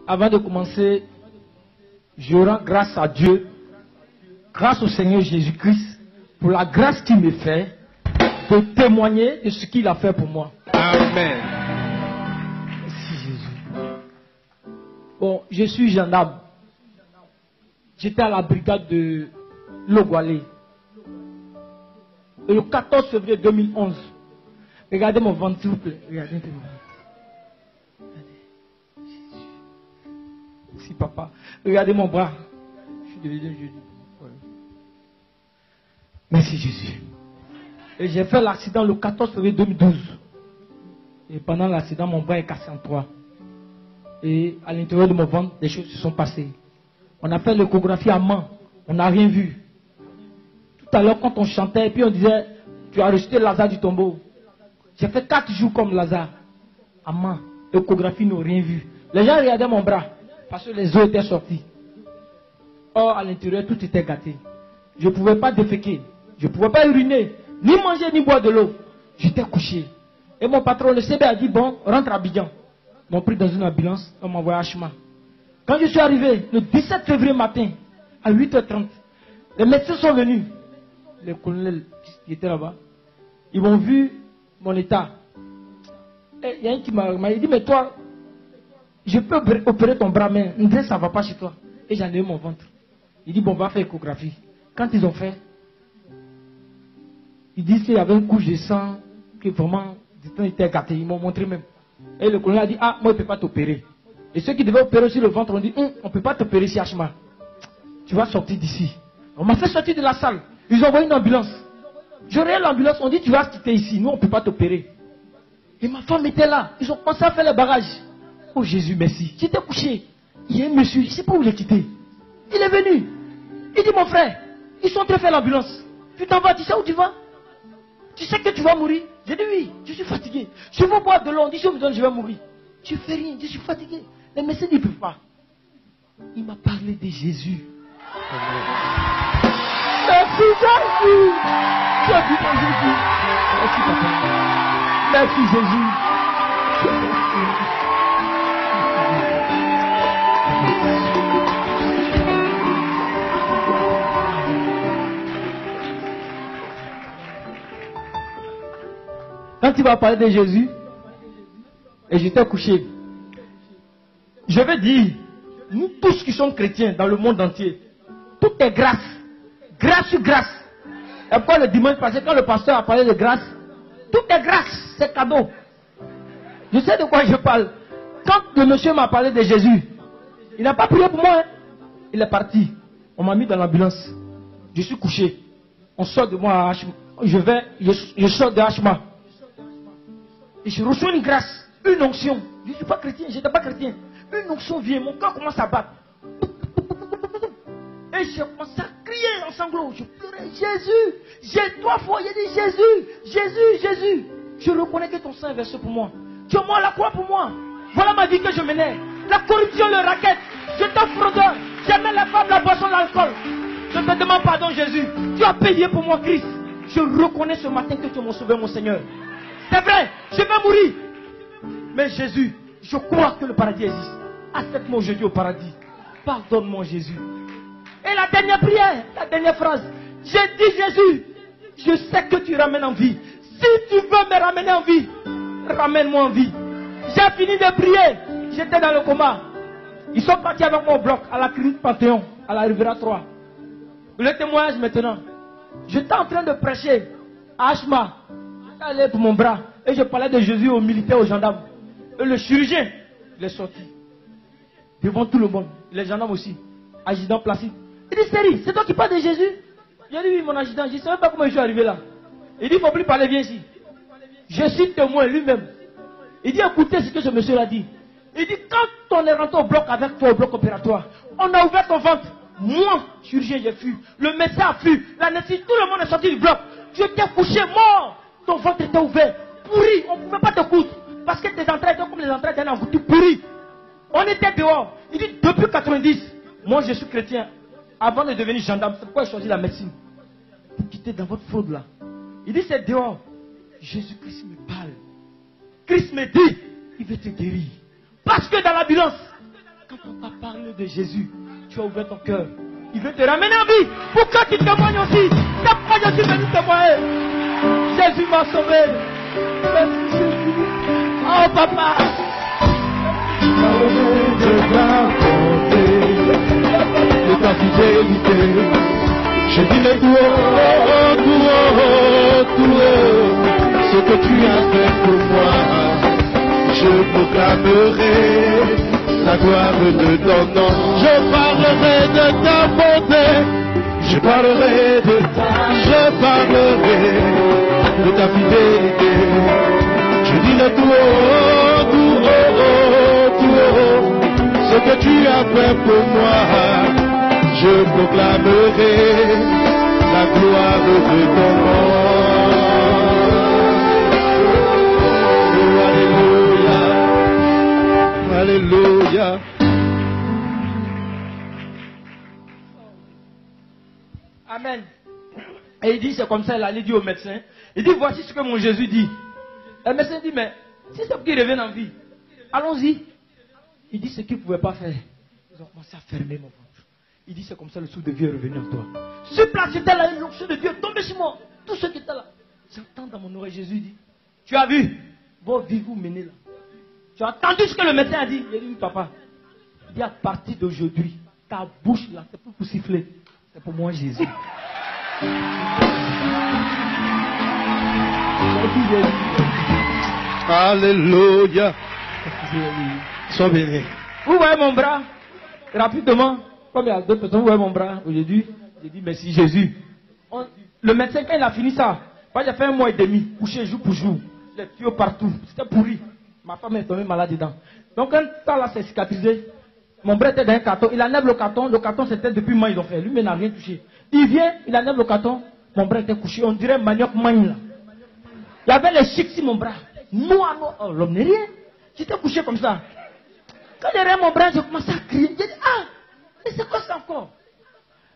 Avant de commencer, je rends grâce à Dieu, grâce au Seigneur Jésus-Christ, pour la grâce qu'il me fait de témoigner de ce qu'il a fait pour moi. Amen. Merci Jésus. Bon, je suis gendarme. J'étais à la brigade de Logwalé. Et le 14 février 2011, regardez mon ventre s'il vous plaît. Regardez un peu mon ventre. Merci papa. Regardez mon bras. Je suis devenu jeudi. Merci Jésus. Et j'ai fait l'accident le 14 février 2012. Et pendant l'accident, mon bras est cassé en trois. Et à l'intérieur de mon ventre, des choses se sont passées. On a fait l'échographie à main. On n'a rien vu. Tout à l'heure, quand on chantait, et puis on disait, tu as rejeté Lazare du tombeau. J'ai fait 4 jours comme Lazare. À main. Échographie, n'ont rien vu. Les gens regardaient mon bras. Parce que les os étaient sortis. Or, à l'intérieur, tout était gâté. Je ne pouvais pas déféquer. Je ne pouvais pas uriner. Ni manger, ni boire de l'eau. J'étais couché. Et mon patron, le CB, a dit, bon, rentre à Abidjan. Ils m'ont pris dans une ambulance. On m'a envoyé à Achema. Quand je suis arrivé, le 17 février matin, à 8h30, les médecins sont venus. Les colonels qui étaient là-bas, ils m'ont vu mon état. Et il y a un qui m'a dit, mais toi, je peux opérer ton bras, mais ça ne va pas chez toi. Et j'en ai eu mon ventre. Il dit, bon, on va faire échographie. Quand ils ont fait, ils disent qu'il y avait une couche de sang, que vraiment, du temps était gâté. Ils m'ont montré même. Et le colonel a dit, ah, moi, je ne peux pas t'opérer. Et ceux qui devaient opérer sur le ventre ont dit, on ne peut pas t'opérer ici, Achema. Tu vas sortir d'ici. On m'a fait sortir de la salle. Ils ont envoyé une ambulance. Je regarde l'ambulance, on dit, tu vas quitter ici. Nous, on ne peut pas t'opérer. Et ma femme était là. Ils ont commencé à faire les barrages. Oh Jésus, merci. J'étais couché. Il y a un monsieur, je ne sais pas où il est quitté. Il est venu. Il dit, mon frère, ils sont en train de faire l'ambulance. Tu t'en vas, tu sais où tu vas? Tu sais que tu vas mourir? J'ai dit oui, je suis fatigué. Je veux boire de l'eau, on dit, je vous donne, je vais mourir. Je ne fais rien, je suis fatigué. Les médecins ne peuvent pas. Il m'a parlé de Jésus. Merci Jésus. Merci Jésus. Merci papa. Merci Jésus. Quand tu vas parler de Jésus, et j'étais couché, je veux dire, nous tous qui sommes chrétiens dans le monde entier, tout est grâce. Grâce sur grâce. Et pourquoi le dimanche passé, quand le pasteur a parlé de grâce, tout est grâce, c'est cadeau. Je sais de quoi je parle. Quand le monsieur m'a parlé de Jésus, il n'a pas prié pour moi. Hein. Il est parti. On m'a mis dans l'ambulance. Je suis couché. On sort de moi à Achema. Je sors de Achema. Et je reçois une grâce, une onction. Je ne suis pas chrétien, je n'étais pas chrétien. Une onction vient, mon cœur commence à battre. Et je commence à crier en sanglots. Je pleurais, Jésus, j'ai 3 fois, il a dit Jésus, Jésus, Jésus. Je reconnais que ton sang est versé pour moi. Tu es mort à la croix pour moi. Voilà ma vie que je menais. La corruption, le racket. J'étais fraudeur. J'aimais la femme, la boisson, l'alcool. Je te demande pardon, Jésus. Tu as payé pour moi, Christ. Je reconnais ce matin que tu m'as sauvé, mon Seigneur. C'est vrai, je vais mourir. Mais Jésus, je crois que le paradis existe. Accepte-moi aujourd'hui au paradis. Pardonne-moi, Jésus. Et la dernière prière, la dernière phrase. J'ai dit, Jésus, je sais que tu ramènes en vie. Si tu veux me ramener en vie, ramène-moi en vie. J'ai fini de prier. J'étais dans le coma. Ils sont partis avec mon bloc à la clinique Panthéon, à la Riviera 3. Le témoignage maintenant. J'étais en train de prêcher à Achema. J'allais pour mon bras. Et je parlais de Jésus aux militaires, aux gendarmes. Et le chirurgien, il est sorti. Devant tout le monde. Les gendarmes aussi. Adjudant Placide. Il dit, Série, c'est toi qui parles de Jésus? J'ai dit, oui, mon adjudant. Je ne sais même pas comment je suis arrivé là. Il dit, il ne faut plus parler, viens ici. Je suis témoin lui-même. Il dit, écoutez ce que ce monsieur a dit. Il dit, quand on est rentré au bloc avec toi, au bloc opératoire, on a ouvert ton ventre. Moi, chirurgien, j'ai fui. Le médecin a fui. L'anesthésie, tout le monde est sorti du bloc. Je t'ai couché mort. Ton ventre était ouvert. Pourri. On ne pouvait pas te coudre. Parce que tes entrailles étaient comme les entrailles d'un engouti pourri. On était dehors. Il dit, depuis 90, moi je suis chrétien. Avant de devenir gendarme, c'est pourquoi j'ai choisi la médecine. Pour quitter dans votre fraude là. Il dit, c'est dehors. Jésus-Christ me parle. Christ me dit, il veut te guérir. Parce que dans l'ambulance, Quand on t'a parlé de Jésus, tu as ouvert ton cœur. Il veut te ramener en vie pour que tu témoignes aussi. C'est pourquoi je suis venu témoigner. Jésus m'a sauvé. Merci Jésus. Oh papa. De ta bonté, de ta fidélité, je dirai tout haut, ce que tu as fait pour moi. Je proclamerai la gloire de ton nom. Je parlerai de ta bonté, je parlerai de ta fidélité. Je dirai tout haut, ce que tu as fait pour moi. Je proclamerai la gloire de ton nom. Alléluia. Amen. Et il dit, c'est comme ça, il allait dire au médecin. Il dit, voici ce que mon Jésus dit. Et le médecin dit, mais si c'est pour qu'il revienne en vie, allons-y. Il dit, ce qu'il ne pouvait pas faire. Ils ont commencé à fermer mon ventre. Il dit, c'est comme ça, le souffle de Dieu est revenu en toi. Sur place, j'étais là, le souffle de Dieu est tombé sur moi. Tous ceux qui étaient là. J'entends dans mon oreille, Jésus dit, tu as vu vos vies vous mener là. Tu as entendu ce que le médecin a dit. Il dit, papa, il dit, à partir d'aujourd'hui, ta bouche là, c'est pour siffler. C'est pour moi Jésus. Alléluia. Sois béni. Vous voyez mon bras? Rapidement, comme il y a d'autres personnes, vous voyez mon bras aujourd'hui? J'ai dit merci Jésus. Le médecin, quand il a fini ça, j'ai fait 1 mois et demi, couché jour pour jour, les tuyaux partout, c'était pourri. Ma femme est tombée malade dedans. Donc quand ça là s'est cicatrisé, mon bras était dans un carton, il enlève le carton c'était depuis moi ils ont fait, lui mais il n'a rien touché. Il vient, il enlève le carton, mon bras était couché, on dirait manioc magne là. Il y avait les chics sur mon bras, noir, oh, l'homme n'est rien. J'étais couché comme ça. Quand j'ai regardé mon bras, j'ai commencé à crier. J'ai dit, ah, mais c'est quoi ça encore?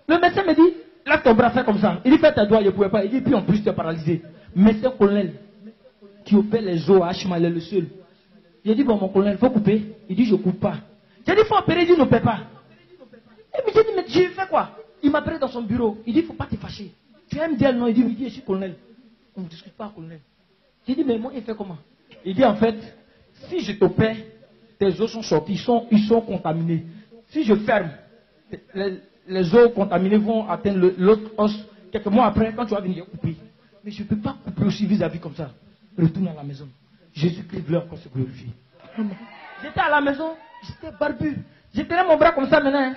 Le médecin me dit, lève ton bras, fais comme ça. Il dit, fais tes doigts, je ne pouvais pas. Il dit, puis en plus, tu es paralysé. Médecin colonel, qui opère les os à Hachima, il est le seul. J'ai dit, bon, mon colonel, il faut couper. Il dit, je ne coupe pas. J'ai dit, il faut opérer, il dit, ne paie pas. Et puis j'ai dit, mais j'ai fait quoi? Il m'a appelé dans son bureau. Il dit, il ne faut pas te fâcher. Tu aimes dire non? Il dit, oui, je suis colonel. On ne discute pas, colonel. J'ai dit, mais moi, il fait comment? Il dit, en fait, si je t'opère, tes os sont sortis, ils sont contaminés. Si je ferme, les os contaminés vont atteindre l'autre os. Quelques mois après, quand tu vas venir couper. Mais je ne peux pas couper aussi vis-à-vis comme ça. Retourne à la maison. Jésus-Christ veut encore se glorifier. J'étais à la maison, j'étais barbu. J'ai tenu mon bras comme ça maintenant. Hein.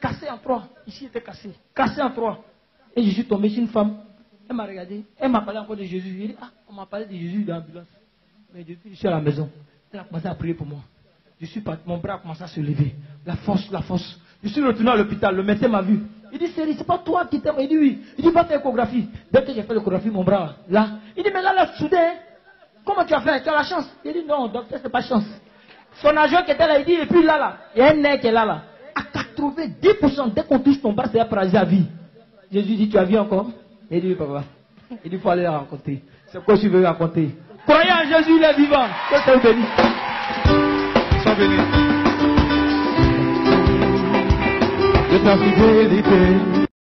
Cassé en 3. Ici, il était cassé. Cassé en 3. Et je suis tombé sur une femme. Elle m'a regardé. Elle m'a parlé encore de Jésus. Elle dit, ah, on m'a parlé de Jésus dans l'ambulance. Mais depuis, je suis à la maison. Elle a commencé à prier pour moi. Je suis parti, mon bras a commencé à se lever. La force, la force. Je suis retourné à l'hôpital, le médecin m'a vu. Il dit, Série, c'est pas toi qui t'aimes. Il dit, oui. Il dit, va faire l'échographie. Dès que j'ai fait l'échographie, mon bras, là. Il dit, mais là, soudain, comment tu as fait? Tu as la chance. Il dit, non, docteur, c'est pas chance. Son agent qui était là, il dit, et puis là, il y a un nez qui est là. À 90%, dès qu'on touche ton bras, c'est paralysé à vie. Jésus dit, tu as vu encore? Il dit, oui, papa. Il dit, il faut aller la rencontrer. C'est quoi tu veux raconter? Croyez en Jésus, il est vivant. Que Dieu bénisse. Sois béni. De ta fidélité,